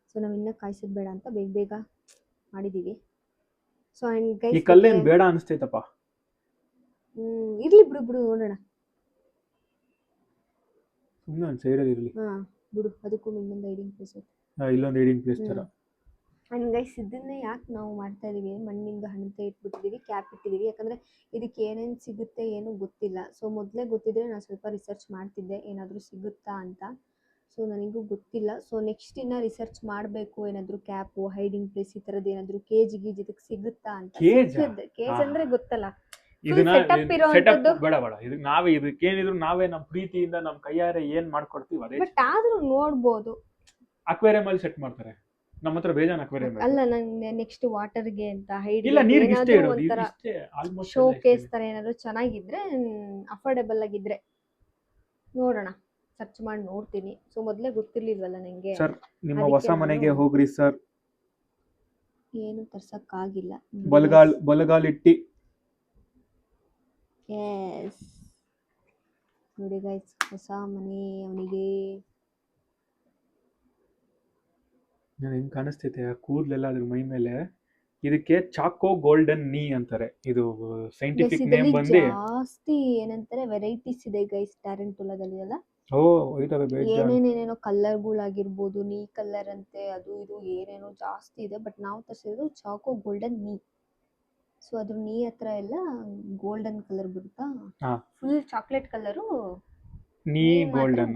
ಸೊ ನಾವು ಇನ್ನೂ ಕಾಯಿಸೋದು ಬೇಡ ಅಂತ ಬೇಗ ಬೇಗ ಮಾಡಿದ್ದೀವಿ. ಸೊ ಆ್ಯಂಡ್ ಗೈಸ್, ಈ ಕಲ್ಲೇನು ಬೇಡ ಅನಿಸ್ತೈತಪ್ಪ. ಇರ್ಲಿ ಬಿಡು ನೋಡೋಣ. ಸುಮ್ಮನೆ ಒಂದು ಸೈಡಲ್ಲಿ ಇರಲಿ. ಬಿಡು, ಅದಕ್ಕೂ ಇನ್ನೊಂದು ಹೈಡಿಂಗ್ ಪ್ಲೇಸ್ ಐತೆ. ಇಲ್ಲೊಂದು ಹೈಡಿಂಗ್ ಪ್ಲೇಸ್ ಥರ. ಆ್ಯಂಡ್ ಗೈಸ್, ಇದನ್ನೇ ಯಾಕೆ ನಾವು ಮಾಡ್ತಾ ಇದೀವಿ, ಮಣ್ಣಿಂದ ಹಣತೆ ಇಟ್ಬಿಟ್ಟಿದ್ದೀವಿ, ಕ್ಯಾಪ್ ಇಟ್ಟಿದ್ದೀವಿ, ಯಾಕಂದರೆ ಇದಕ್ಕೆ ಏನೇನು ಸಿಗುತ್ತೆ ಏನೂ ಗೊತ್ತಿಲ್ಲ. ಸೊ ಮೊದಲೇ ಗೊತ್ತಿದ್ರೆ ನಾನು ಸ್ವಲ್ಪ ರಿಸರ್ಚ್ ಮಾಡ್ತಿದ್ದೆ, ಏನಾದರೂ ಸಿಗುತ್ತಾ ಅಂತ. ಸೊ ನನಗೂ ಗೊತ್ತಿಲ್ಲ. ಸೊ ನೆಕ್ಸ್ಟ್ ಇನ್ನು ರಿಸರ್ಚ್ ಮಾಡಬೇಕು, ಏನಾದರೂ ಕ್ಯಾಪು, ಹೈಡಿಂಗ್ ಪ್ಲೇಸ್, ಈ ಥರದ್ದು ಏನಾದರೂ ಕೇಜ್ ಇದಕ್ಕೆ ಸಿಗುತ್ತಾ ಅಂತ. ಕೇಜ್ ಅಂದರೆ ಗೊತ್ತಲ್ಲ, ಸೆಟಪ್ ಬೇಡ ಇದು ನಾವೇ, ಇದಕ್ಕೇನಿದ್ರು ನಾವೇ ನಮ್ಮ ಪ್ರೀತಿಯಿಂದ ನಮ್ಮ ಕೈಯಾರೆ ಏನ್ ಮಾಡ್ಕೊಡ್ತೀವಿ ಅದೇ. ಬಟ್ ಆದ್ರೂ ನೋಡ್ಬೋದು. ಅಕ್ವೇರಿಯಂ ಅಲ್ಲಿ ಸೆಟ್ ಮಾಡ್ತಾರೆ, ನಮ್ಮ ಹತ್ರ ಬೇಜಾನ್ ಅಕ್ವೇರಿಯಂ ಅಲ್ಲ. ನಂಗೆ ನೆಕ್ಸ್ಟ್ ವಾಟರ್ಗೆ ಅಂತ ಇಲ್ಲ, ನೀರಿಗೆ ಇಷ್ಟೇ ಇರೋದು, ಇಷ್ಟೇ ಆಲ್ಮೋಸ್ಟ್. ಶೋ ಕೇಸ್ ತರ ಏನಾದ್ರು ಚೆನ್ನಾಗಿದ್ರೆ, ಅಫೋರ್ಡೆಬಲ್ ಆಗಿದ್ರೆ ನೋಡೋಣ, ಸರ್ಚ್ ಮಾಡಿ ನೋಡ್ತೀನಿ. ಸೊ ಮೊದಲೇ ಗೊತ್ತಿರ್ಲಿಲ್ವಲ್ಲ ನಂಗೆ. ಸರ್, ನಿಮ್ಮ ಹೊಸ ಮನೆಗೆ ಹೋಗ್ರಿ ಸರ್. ಏನು ತರ್ಸಕ್ಕಾಗಿಲ್ಲ. ಬಲಗಾಲಿಟ್ಟಿ. ಎಸ್, ನೋಡಿ ಗೈಸ್, ಹೊಸ ಮನೆ ಅವನಿಗೆ. ಹೆಂಗ್ ಕಾಣಿಸ್ತೈತೆ ಕೂದಲೆಲ್ಲ ಅದ್ರ ಮೈ ಮೇಲೆ. ಇದಕ್ಕೆ ಚಾಕೋ ಗೋಲ್ಡನ್ ನೀ ಅಂತಾರೆ, ಇದು ಸೈಂಟಿಫಿಕ್ ನೇಮ್ ಬಂದು. ಜಾಸ್ತಿ ಏನಂತಾರೆ ವೆರೈಟೀಸ್ ಇದೆ ಗೈಸ್ ಟ್ಯಾರೆಂಟುಲಾದಲ್ಲಿ ಎಲ್ಲ. ಇದಾವೆ ಏನೇನೇನೇನೋ ಕಲರ್ಗಳಾಗಿರ್ಬೋದು, ನೀ ಕಲರ್ ಅಂತೆ, ಅದು ಇದು ಏನೇನೋ ಜಾಸ್ತಿ ಇದೆ. ಬಟ್ ನಾವು ತರಿಸಿರೋದು ಚಾಕೋ ಗೋಲ್ಡನ್ ನೀ. ಸೊ ಅದ್ರ ನೀ ಹತ್ರ ಎಲ್ಲ ಗೋಲ್ಡನ್ ಕಲರ್ ಬರುತ್ತಾ, ಫುಲ್ ಚಾಕ್ಲೇಟ್ ಕಲರು ನೀ ಗೋಲ್ಡನ್.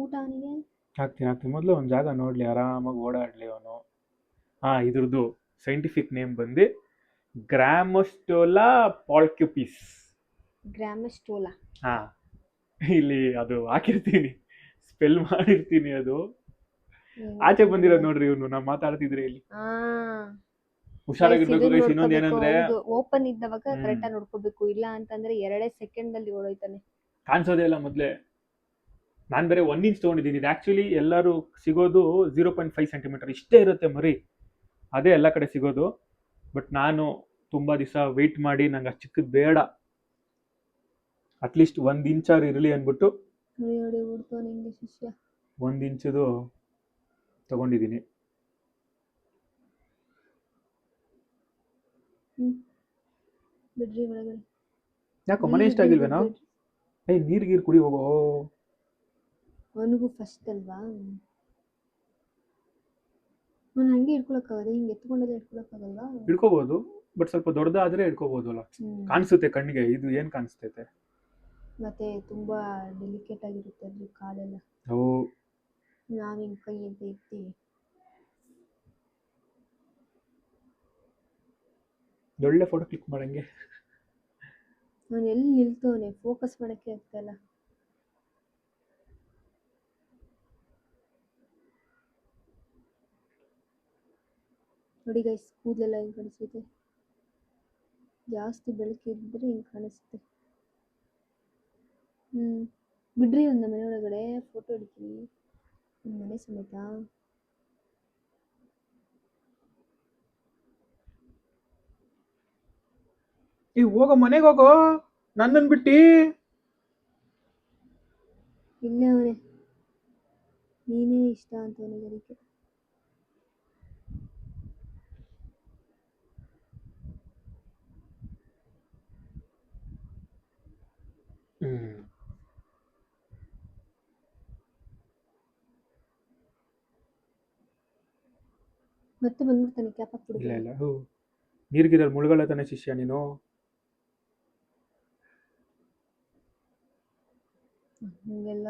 ಊಟ ಅವನಿಗೆ ಹಾಕ್ತೀನಿ ಮೊದಲು ಒಂದು ಜಾಗ ನೋಡಲಿ, ಆರಾಮಾಗಿ ಓಡಾಡಲಿ ಅವನು. ಇದ್ರದ್ದು ಸೈಂಟಿಫಿಕ್ ನೇಮ್ ಬಂದು ಗ್ರಾಮಸ್ಟೋಲಾ ಪಾಲ್ಕ್ಯುಪಿಸ್. ಗ್ರಾಮಸ್ಟೋಲಾ. ಇಲ್ಲಿ ಅದು ಹಾಕಿರ್ತೀನಿ, ಸ್ಪೆಲ್ ಮಾಡಿರ್ತೀನಿ. ಅದು ಆಚೆ ಬಂದಿರೋದು ನೋಡ್ರಿ ಇವನು. ನಾವು ಮಾತಾಡ್ತಿದ್ರೆ ಇಲ್ಲಿ ಹುಷಾರಾಗಿರ್ಬೇಕು ಗೈಸ್. ಇನ್ನೊಂದು ಏನಂದ್ರೆ ಓಪನ್ ಇದ್ದವಾಗ ಕರೆಕ್ಟ್ ಆಗಿ ನೋಡ್ಕೋಬೇಕು, ಇಲ್ಲ ಅಂತಂದ್ರೆ 2 ಸೆಕೆಂಡ್ ಅಲ್ಲಿ ಓಡೋಯ್ತಾನೆ. ಕಾಣಿಸೋದೇ ಇಲ್ಲ ಮೊದಲೇ. ನಾನು ಬೇರೆ 1 ಇಂಚ್ ತೊಗೊಂಡಿದ್ದೀನಿ. ಇದು ಆ್ಯಕ್ಚುಲಿ ಎಲ್ಲರೂ ಸಿಗೋದು 0.5 ಸೆಂಟಿಮೀಟರ್ ಇಷ್ಟೇ ಇರುತ್ತೆ ಮರಿ, ಅದೇ ಎಲ್ಲ ಕಡೆ ಸಿಗೋದು. ಬಟ್ ನಾನು ತುಂಬ ದಿವಸ ವೆಯ್ಟ್ ಮಾಡಿ ನಂಗೆ ಅಷ್ಟು ಚಿಕ್ಕದು ಬೇಡ, ಅಟ್ಲೀಸ್ಟ್ 1 ಇಂಚಾರು ಇರಲಿ ಅಂದ್ಬಿಟ್ಟು 1 ಇಂಚದು ತಗೊಂಡಿದ್ದೀನಿ. ಬಿಡ್ರಿ ಒಳಗಡೆ. ಯಾಕೋ ಮನೆ ಇಷ್ಟ ಆಗಿಲ್ವೇನೋ? ನೀರು ಕುಡಿ ಹೋಗೋ. ಅವನಿಗೂ ಫಸ್ಟ್ ಅಲ್ವಾ, ನಾನು ಹಂಗೆ ಹಿಡ್ಕೊಳಕ್ಕಾಗದ? ಹಿಂಗೆ ಎತ್ಕೊಂಡೆಲ್ಲ ಹಿಡ್ಕೊಳಕ್ಕಾಗಲ್ವಾ? ಹಿಡ್ಕೋಬಹುದು, ಬಟ್ ಸ್ವಲ್ಪ ದೊಡ್ಡದಾದ್ರೆ ಹಿಡ್ಕೋಬಹುದು ಅಲ್ಲ. ಕಾಣಿಸುತ್ತೆ ಕಣ್ಣಿಗೆ, ಇದು ಏನ್ ಕಾಣಿಸ್ತೈತೆ? ಮತ್ತೆ ತುಂಬಾ ಡೆಲಿಕೇಟ್ ಆಗಿರುತ್ತೆ ಅದ್ರ ಕಾಲೆಲ್ಲ. ನಾವು ಹಿಂಗೆ ಕೈ ಅಂತ ಎತ್ತಿ ಒಳ್ಳೆ ಫೋಟೋ ಕ್ಲಿಕ್ ಮಾಡಂಗೆ. ನಾನು ಎಲ್ಲಿ ನಿಲ್ತವನೆ, ಫೋಕಸ್ ಮಾಡಕ್ಕೆ ಆಗ್ತಾಯಿಲ್ಲ. ನೋಡಿ ಗೈಸ್, ಕೂದಲೆಲ್ಲ ಹಿಂಗೆ ಕಾಣಿಸುತ್ತೆ. ಜಾಸ್ತಿ ಬೆಳಕಿದ್ರೆ ಹಿಂಗೆ ಕಾಣಿಸುತ್ತೆ. ಬಿಡ್ರಿ ಒಂದು ಮನೆ ಒಳಗಡೆ ಫೋಟೋ ಹಿಡಿತೀನಿ, ಒಂದು ಮನೆ ಸಮೇತ. ಹೋಗೋ ಮನೆಗೆ ಹೋಗೋ, ನನ್ನನ್ನು ಬಿಟ್ಟು. ಇಲ್ಲೇ ಅವನೇ, ನೀನೇ ಇಷ್ಟ ಅಂತ ಅವನಿಗೆ. ಅದಕ್ಕೆ ಮತ್ತೆ ಬಂದ್ಬಿಡ್ತಾನೆ ಕ್ಯಾಪ್ ಹಾಕ್ಬಿಡ್ತಾನೆ. ಇಲ್ಲ ಇಲ್ಲ, ನೀರ್ಗಿರಲ್ಲಿ ಮುಳುಗಲ್ಲ ತಾನೆ ಶಿಷ್ಯ ನೀನು. ಹಂಗೆಲ್ಲ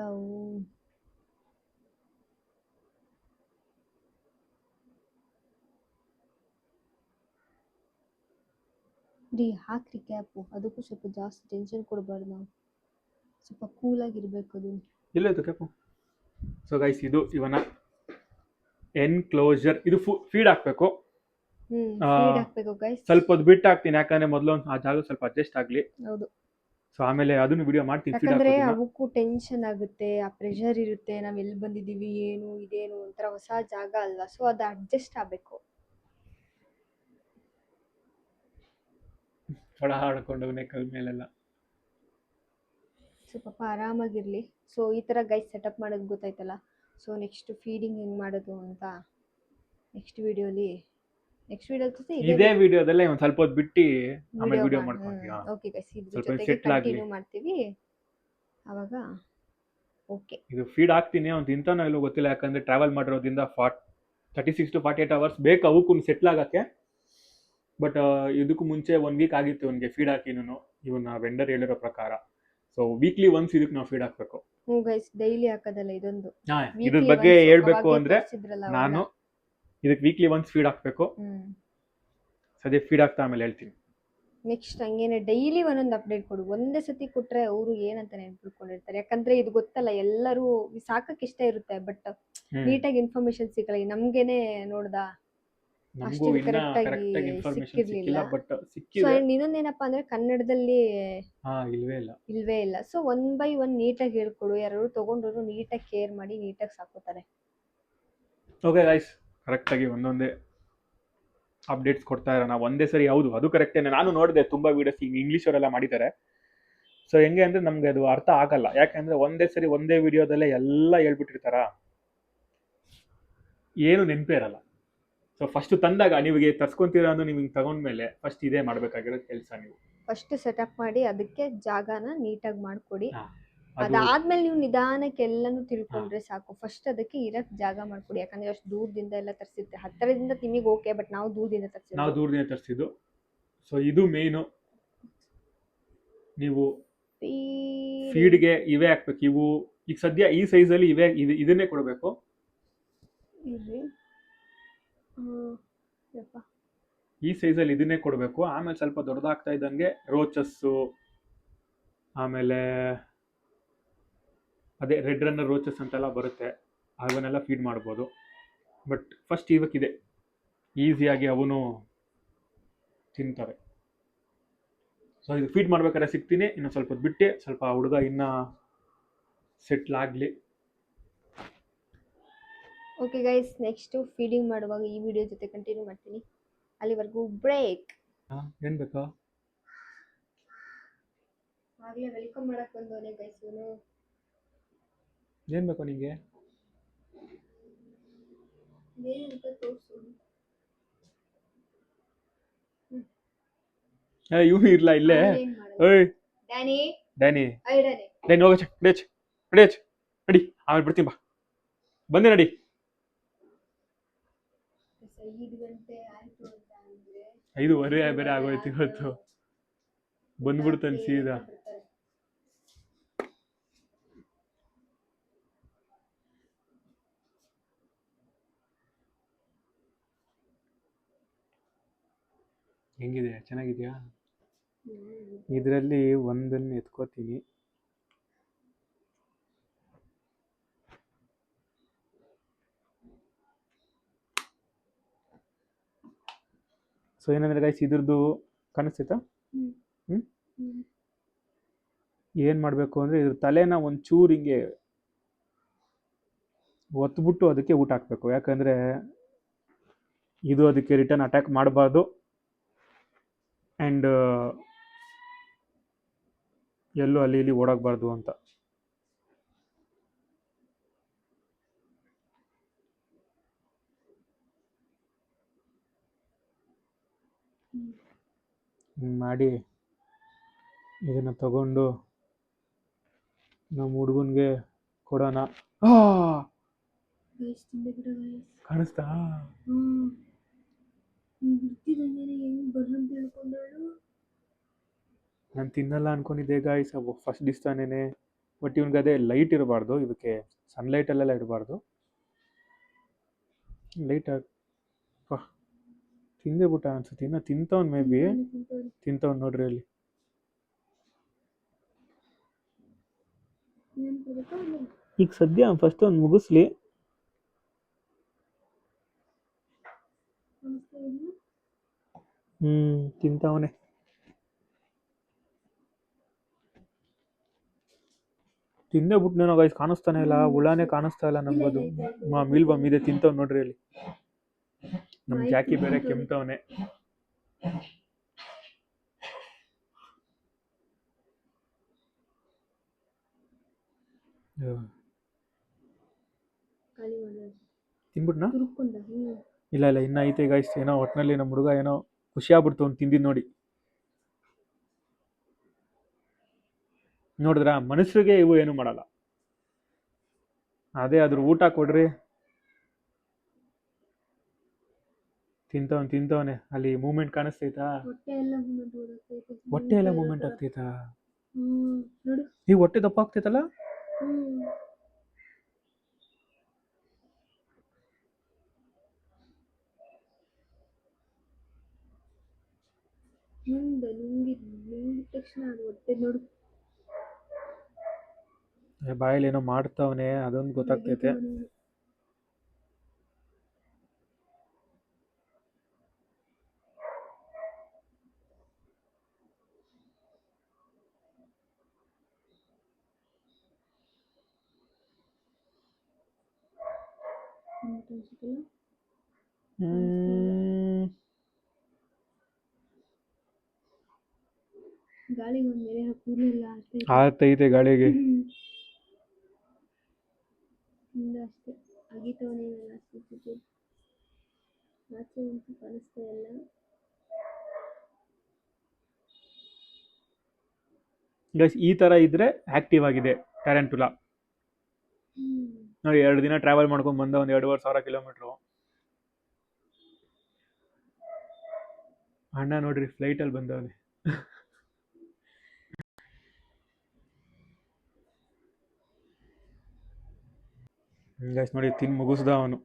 ರೀ ಹಾಕ್ರಿ ಕ್ಯಾಪು. ಅದಕ್ಕೂ ಸ್ವಲ್ಪ ಜಾಸ್ತಿ ಟೆನ್ಷನ್ ಕೊಡಬಾರ್ದು, ನಾವು ಸ್ವಲ್ಪ ಕೂಲಾಗಿರ್ಬೇಕು. ಅದು ಇಲ್ಲ ಇದು ಕ್ಯಾಪು. ಸೊ ಗೈಸ್, ಇದು ಇವನ ಎನ್ಕ್ಲೋಜರ್. ಇದು ಫೀಡ್ ಹಾಕ್ಬೇಕು. ಫೀಡ್ ಹಾಕ್ಬೇಕು ಗೈಸ್. ಸ್ವಲ್ಪ ಹೊತ್ತು ಬಿಟ್ಟು ಹಾಕ್ತೀನಿ, ಯಾಕಂದ್ರೆ ಮೊದಲು ಆ ಜಾಗ ಸ್ವಲ್ಪ ಅಡ್ಜಸ್ಟ್ ಆಗ್ಲಿ. ಹೌದು. ಸೊ ಆಮೇಲೆ ಅದನ್ನು ವಿಡಿಯೋ ಮಾಡ್ತೀನಿ. ಯಾಕಂದ್ರೆ ಅವಕ್ಕೂ ಟೆನ್ಷನ್ ಆಗುತ್ತೆ, ಆ ಪ್ರೆಷರ್ ಇರುತ್ತೆ. ನಾವ್ ಎಲ್ಲಿ ಬಂದಿದೀವಿ, ಏನು ಇದೇನು ಒಂಥರ ಹೊಸ ಜಾಗ ಅಲ್ವಾ, ಸೊ ಅದು ಅಡ್ಜಸ್ಟ್ ಆಗ್ಬೇಕು. ಹಾಡ್ಕೊಂಡವನೇ ಕಲ್ ಮೇಲೆಲ್ಲ. ಸೊ ಪಾಪ ಆರಾಮಾಗಿರ್ಲಿ. ಸೊ ಈ ತರ ಗೈಸ್ ಸೆಟಪ್ ಮಾಡೋದು ಗೊತ್ತಾಯ್ತಲ್ಲ. ಸೊ ನೆಕ್ಸ್ಟ್ ಫೀಡಿಂಗ್ ಹೆಂಗ್ ಮಾಡೋದು ಅಂತ ನೆಕ್ಸ್ಟ್ ವಿಡಿಯೋಲಿ ಇದೇ ವಿಡಿಯೋದಲ್ಲೇ ಒಂದು ಸ್ವಲ್ಪ ಹೊತ್ತು ಬಿಟ್ಟು ಆಮೇಲೆ ವಿಡಿಯೋ ಮಾಡ್ಕೊಂತೀವಿ. ಓಕೆ ಗೈಸ್, ಇದ್ರ ಜೊತೆಗೆ ಕಂಟಿನ್ಯೂ ಮಾಡ್ತೀವಿ ಅವಾಗ. ಓಕೆ, ಇದು ಫೀಡ್ ಹಾಕ್ತೀನಿ. ಅವ್ನು ತಿಂತಾನೋ ಇಲ್ಲೋ ಗೊತ್ತಿಲ್ಲ, ಯಾಕಂದ್ರೆ ಟ್ರಾವೆಲ್ ಮಾಡಿರೋದ್ರಿಂದ 36 to 48 hours ಬೇಕು ಅವಕ್ಕೂ ಸೆಟ್ಲ್ ಆಗಕ್ಕೆ. ಬಟ್ ಇದಕ್ಕೂ ಮುಂಚೆ 1 ವೀಕ್ ಆಗಿತ್ತು ಅವನಿಗೆ ಫೀಡ್ ಹಾಕಿನೂ, ಇವನ್ನ ವೆಂಡರ್ ಹೇಳಿರೋ ಪ್ರಕಾರ. ಸೊ ವೀಕ್ಲಿ ಒನ್ಸ್ ಇದಕ್ಕೆ ನಾವು ಫೀಡ್ ಹಾಕ್ಬೇಕು. ಗೈಸ್, ಡೈಲಿ ಹಾಕೋದಲ್ಲ ಇದೊಂದು. ಇದ್ರ ಬಗ್ಗೆ ಹೇಳ್ಬೇಕು ಅಂದ್ರೆ ನಾನು ಇದಕ್ಕೆ ವೀಕ್ಲಿ ಒನ್ಸ್ ಫೀಡ್ ಹಾಕ್ಬೇಕು. ಸದ್ಯ ಫೀಡ್ ಹಾಕ್ತಾ ಆಮೇಲೆ ಹೇಳ್ತೀನಿ. ನೆಕ್ಸ್ಟ್ ಹಂಗೇನೆ ಡೈಲಿ ಒಂದೊಂದು ಅಪ್ಡೇಟ್ ಕೊಡು. ಒಂದೇ ಸತಿ ಕೊಟ್ರೆ ಅವರು ಏನಂತ ನೆನ್ಪಿಟ್ಕೊಂಡಿರ್ತಾರೆ. ಯಾಕಂದ್ರೆ ಇದು ಗೊತ್ತಲ್ಲ, ಎಲ್ಲರೂ ಸಾಕಕ್ಕೆ ಇಷ್ಟ ಇರುತ್ತೆ, ಬಟ್ ನೀಟಾಗಿ ಇನ್ಫಾರ್ಮೇಶನ್ ಸಿಗಲ್ಲ. ನಮ್ಗೇನೆ ನೋಡ್ದ ಅಷ್ಟು ಕರೆಕ್ಟ್ ಆಗಿ ಸಿಕ್ಕಿರ್ಲಿಲ್ಲ. ಸೊ ಇನ್ನೊಂದೇನಪ್ಪಾ ಅಂದ್ರೆ ಕನ್ನಡದಲ್ಲಿ ಇಲ್ವೇ ಇಲ್ಲ. ಸೊ 1 by 1 ನೀಟಾಗಿ ಹೇಳ್ಕೊಡು. ಯಾರು ತಗೊಂಡ್ರು ನೀಟಾಗಿ ಕೇರ್ ಮಾಡಿ ನೀಟಾಗಿ ಸಾಕೋತಾರೆ. ಓಕೆ ಗೈಸ್, ಕರೆಕ್ಟಾಗಿ ಒಂದೊಂದೇ ಅಪ್ಡೇಟ್ಸ್ ಕೊಡ್ತಾ ಇರೋಣ ಒಂದೇ ಸರಿ. ಹೌದು, ಅದು ಕರೆಕ್ಟೇನೆ. ನಾನು ನೋಡಿದೆ ತುಂಬಾ ವಿಡಿಯೋಸ್ ಈಗ ಇಂಗ್ಲೀಷ್ ಅವರೆಲ್ಲ ಮಾಡಿದ್ದಾರೆ. ಸೊ ಹೆಂಗೆ ಅಂದ್ರೆ ನಮ್ಗೆ ಅದು ಅರ್ಥ ಆಗಲ್ಲ, ಯಾಕಂದ್ರೆ ಒಂದೇ ಸರಿ ಒಂದೇ ವಿಡಿಯೋದಲ್ಲೇ ಎಲ್ಲ ಹೇಳ್ಬಿಟ್ಟಿರ್ತಾರ, ಏನು ನೆನಪೇ ಇರಲ್ಲ. ಸೊ ಫಸ್ಟ್ ತಂದಾಗ ನೀವಿಗೆ ತರ್ಸ್ಕೊಂತೀರ ಅಂದ್ರೆ ನೀವು ಹಿಂಗೆ ತಗೊಂಡ್ಮೇಲೆ ಫಸ್ಟ್ ಇದೇ ಮಾಡ್ಬೇಕಾಗಿರೋ ಕೆಲಸ. ನೀವು ಫಸ್ಟ್ ಸೆಟಪ್ ಮಾಡಿ ಅದಕ್ಕೆ ಜಾಗನ ನೀಟಾಗಿ ಮಾಡ್ಕೊಡಿ. ಅದಾದ್ಮೇಲೆ ನೀವು ನಿಧಾನಕ್ಕೆ ಎಲ್ಲಾನು ತಿಳ್ಕೊಂಡ್ರೆ ಸಾಕು. ಫಸ್ಟ್ ಅದಕ್ಕೆ ಇರಕ್ ಜಾಗ ಮಾಡ್ಕೊಡಿ. ಯಾಕಂದ್ರೆ ಅಷ್ಟು ದೂರದಿಂದ ಎಲ್ಲ ತರಿಸಿರುತ್ತೆ. ಹತ್ತಿರದಿಂದ ನಿಮಗೆ ಓಕೆ, ಬಟ್ ನಾವು ದೂರದಿಂದ ತರಿಸಿದ್ದು. ಸೊ ಇದು ಮೇನು. ನೀವು ಫೀಡ್ಗೆ ಇವೇ ಹಾಕ್ಬೇಕು. ಇವು ಈಗ ಸದ್ಯ ಈ ಸೈಜಲ್ಲಿ ಇದನ್ನೇ ಕೊಡಬೇಕು. ಇರ್ರಿ ಯಪ್ಪ ಈ ಸೈಜಲ್ಲಿ ಇದನ್ನೇ ಕೊಡಬೇಕು. ಆಮೇಲೆ ಸ್ವಲ್ಪ ದೊಡ್ಡದಾಗ್ತಾ ಇದ್ದಂಗೆ ರೋಚಸ್ಸು, ಆಮೇಲೆ ಅದೇ ರೆಡ್ ರನ್ನರ್ ರೋಚಸ್ ಅಂತೆಲ್ಲ ಬರುತ್ತೆ, ಅವನ್ನೆಲ್ಲ ಫೀಡ್ ಮಾಡ್ಬೋದು. ಬಟ್ ಫಸ್ಟ್ ಇವಕ್ಕಿದೆ, ಈಸಿಯಾಗಿ ಅವನು ತಿಂತವೆ. ಸೊ ಇದು ಫೀಡ್ ಮಾಡ್ಬೇಕಾದ್ರೆ ಸಿಗ್ತೀನಿ. ಇನ್ನು ಸ್ವಲ್ಪ ಹೊತ್ತು ಬಿಟ್ಟು ಸ್ವಲ್ಪ ಹುಡುಗ ಇನ್ನ ಸೆಟ್ಲ್ ಆಗಲಿ. ಓಕೆ ಗೈಸ್, ನೆಕ್ಸ್ಟು ಫೀಡಿಂಗ್ ಮಾಡುವಾಗ ಈ ವಿಡಿಯೋ ಜೊತೆ ಕಂಟಿನ್ಯೂ ಮಾಡ್ತೀನಿ. ಅಲ್ಲಿವರೆಗೂ ಬ್ರೇಕ್. ಏನು ಬೇಕಾ? ಆಗಲೇ ವೆಲ್ಕಮ್ ಮಾಡಕ್ಕೆ ಬಂದವನೇ ಗೈಸ್ ಇವನು. ಏನು ಬೇಕು ನಿಂಗೆ? ಏನಂತ ತೋರಿಸು. ಇವನು ಇರ್ಲ ಇಲ್ಲೇ. ಏಯ್ ಡ್ಯಾನಿ, ಡ್ಯಾನಿ, ಐ ಡ್ಯಾನಿ, ಡ್ಯಾನಿ ಹೋಗಚ್ಚ, ನಡಿ ಆಮೇಲೆ ಬಿಡ್ತೀನಿ ಬಾ. ಬಂದೆ ನಡಿ. 5 ಗಂಟೆ ಆಯ್ತು ಅಂತ ಅಂದ್ರೆ 5:15 ಬೇರೆ ಆಗೋಯ್ತು ಇವತ್ತು. ಬಂದ್ಬಿಡ್ತಾನೆ ಸೀದಾ. ಹೆಂಗಿದೆ? ಚೆನ್ನಾಗಿದ್ಯಾ? ಇದರಲ್ಲಿ ಒಂದನ್ನು ಎತ್ಕೋತೀನಿ. ಸೊ ಏನಂದ್ರೆ ಗೈಸ್, ಇದ್ರದ್ದು ಕಾಣಿಸ್ತೈತಾ? ಏನು ಮಾಡಬೇಕು ಅಂದರೆ ಇದ್ರ ತಲೆನ ಒಂಚೂರು ಹಿಂಗೆ ಒತ್ಬಿಟ್ಟು ಅದಕ್ಕೆ ಊಟ ಹಾಕಬೇಕು. ಯಾಕಂದರೆ ಇದು ಅದಕ್ಕೆ ರಿಟರ್ನ್ ಅಟ್ಯಾಕ್ ಮಾಡಬಾರ್ದು. ಆ್ಯಂಡ್ ಎಲ್ಲೂ ಅಲ್ಲಿ ಇಲ್ಲಿ ಓಡಾಗಬಾರ್ದು ಅಂತ. ಮಾಡಿ ಇದನ್ನು ತಗೊಂಡು ನಮ್ಮ ಹುಡುಗನಿಗೆ ಕೊಡೋಣ. ಕಾಣಿಸ್ತಾ? ನಾನು ತಿನ್ನಲ್ಲ ಅನ್ಕೊಂಡಿದ್ದೆ ಗಾಯ್ಸ್, ಫಸ್ಟ್ ಡಿಸ್ ತಾನೇನೆ. ಬಟ್ ಇವನಿಗೆ ಅದೇ ಲೈಟ್ ಇರಬಾರ್ದು, ಇದಕ್ಕೆ ಸನ್ಲೈಟಲ್ಲೆಲ್ಲ ಇರಬಾರ್ದು. ಲೈಟ್ ತಿಂದೇ ಬಿಟ್ಟ ಅನ್ಸುತ್ತೆ. ಇನ್ನು ತಿಂತವ್ನು, ಮೇ ಬಿ ತಿಂತವ್ನು ನೋಡ್ರಿ ಅಲ್ಲಿ. ಈಗ ಸದ್ಯ ಫಸ್ಟ್ ಒಂದು ಮುಗಿಸ್ಲಿ. ತಿಂತವನೆ. ತಿಂದೇ ಬಿಟ್ನೇನೋ ಗೈಸ್, ಕಾಣಿಸ್ತಾನೆ ಇಲ್ಲ, ಹುಳಾನೇ ಕಾಣಿಸ್ತಾ ಇಲ್ಲ ನಮ್ಗದು. ಮೀಲ್ ಬಮ್ ಇದೆ, ತಿಂತವ್ ನೋಡ್ರಿ ಅಲ್ಲಿ. ನಮ್ ಜಾಕಿ ಬೇರೆ ಕೆಮ್ತವನೆ. ತಿನ್ಬಿಟ್ನಾ? ಇಲ್ಲ ಇನ್ನ ಐತೆ ಗೈಸ್. ಏನೋ ಒಟ್ಟಿನಲ್ಲಿ ನಮ್ಮ ಹುಡುಗ ಏನೋ ಖುಷಿ ಆಗ್ಬಿಡ್ತು ಅವ್ನು ತಿಂದಿದ್ದು ನೋಡಿ. ನೋಡಿದ್ರ, ಮನುಷ್ಯರಿಗೆ ಇವು ಏನು ಮಾಡಲ್ಲ. ಅದೇ ಅದ್ರ ಊಟ ಕೊಡ್ರಿ. ತಿಂತವನೆ. ಅಲ್ಲಿ ಮೂವ್ಮೆಂಟ್ ಕಾಣಿಸ್ತೈತಾ? ಹೊಟ್ಟೆ ಎಲ್ಲ ಮೂವ್ಮೆಂಟ್ ಆಗ್ತೈತಾ? ಈಗ ಹೊಟ್ಟೆ ದಪ್ಪ ಆಗ್ತೈತಲ್ಲ? ಬಾಯಲ್ಲಿ ಏನೋ ಮಾಡ್ತಾವನೆ, ಅದೊಂದು ಗೊತ್ತಾಗ್ತೈತೆ. ಆಗ್ತೈತೆ ಗಾಳಿಗೆ. ಗೈಸ್, ಈ ತರ ಇದ್ರೆ ಆಕ್ಟಿವ್ ಆಗಿದೆ ಟ್ಯಾರಂಟುಲಾ. ನೋಡಿ, 2 ದಿನ ಟ್ರಾವೆಲ್ ಮಾಡ್ಕೊಂಡು ಬಂದ, ಒಂದು 2,500 ಕಿಲೋಮೀಟ್ರು. ಅಣ್ಣ ನೋಡ್ರಿ ಫ್ಲೈಟಲ್ಲಿ ಬಂದವನೆ. ಗೈಸ್ ನೋಡಿ ತಿನ್ ಮುಗಿಸ್ದ ಅವನು.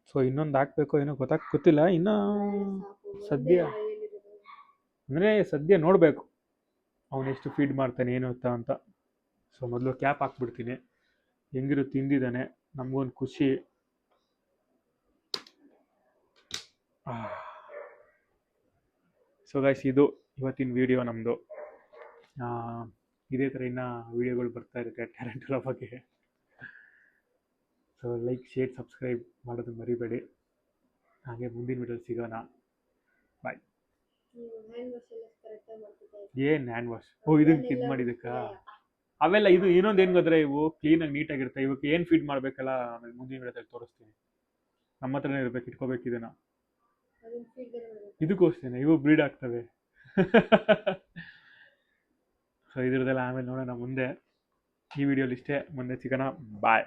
ಸೊ ಇನ್ನೊಂದು ಹಾಕ್ಬೇಕು ಏನೋ ಗೊತ್ತಿಲ್ಲ ಇನ್ನು. ಸದ್ಯ ನೋಡಬೇಕು ಅವನು ಎಷ್ಟು ಫೀಡ್ ಮಾಡ್ತಾನೆ ಏನು ಅಂತ. ಸೊ ಮೊದಲು ಕ್ಯಾಪ್ ಹಾಕ್ಬಿಡ್ತೀನಿ. ಹೆಂಗಿರು ತಿಂದಿದ್ದಾನೆ, ನಮಗೊಂದು ಖುಷಿ. ಸೊ ಗೈಸ್ ಇದು ಇವತ್ತಿನ ವಿಡಿಯೋ ನಮ್ಮದು. ಇದೇ ಥರ ಇನ್ನು ವೀಡಿಯೋಗಳು ಬರ್ತಾ ಇರುತ್ತೆ ಟ್ಯಾರಂಟುಲಾ ಬಗ್ಗೆ. ಸೊ ಲೈಕ್, ಶೇರ್, ಸಬ್ಸ್ಕ್ರೈಬ್ ಮಾಡೋದು ಮರಿಬೇಡಿ. ಹಾಗೆ ಮುಂದಿನ ವಿಡಿಯೋಲಿ ಸಿಗೋಣ. ಬಾಯ್. ಏನು ಹ್ಯಾಂಡ್ ವಾಶ್? ಇದನ್ನು ಇದು ಮಾಡಿದ್ದಕ್ಕ ಅವೆಲ್ಲ ಇದು ಇನ್ನೊಂದು ಏನು ಗೊತ್ತಾ, ಇವು ಕ್ಲೀನಾಗಿ ನೀಟಾಗಿರುತ್ತೆ. ಇವಕ್ಕೆ ಏನು ಫೀಡ್ ಮಾಡಬೇಕಲ್ಲ ಆಮೇಲೆ ಮುಂದಿನ ವಿಡಿಯೋದಲ್ಲಿ ತೋರಿಸ್ತೀನಿ. ನಮ್ಮ ಹತ್ರನೇ ಇರಬೇಕು, ಇಟ್ಕೋಬೇಕು ಇದನ್ನು. ಇದಕ್ಕೋಸ್ಕರ ಇವು ಬ್ರೀಡ್ ಆಗ್ತವೆ. ಸೊ ಇದ್ರದ್ದೆಲ್ಲ ಆಮೇಲೆ ನೋಡೋಣ ಮುಂದೆ. ಈ ವಿಡಿಯೋಲಿ ಇಷ್ಟೇ, ಮುಂದೆ ಸಿಗೋಣ. ಬಾಯ್.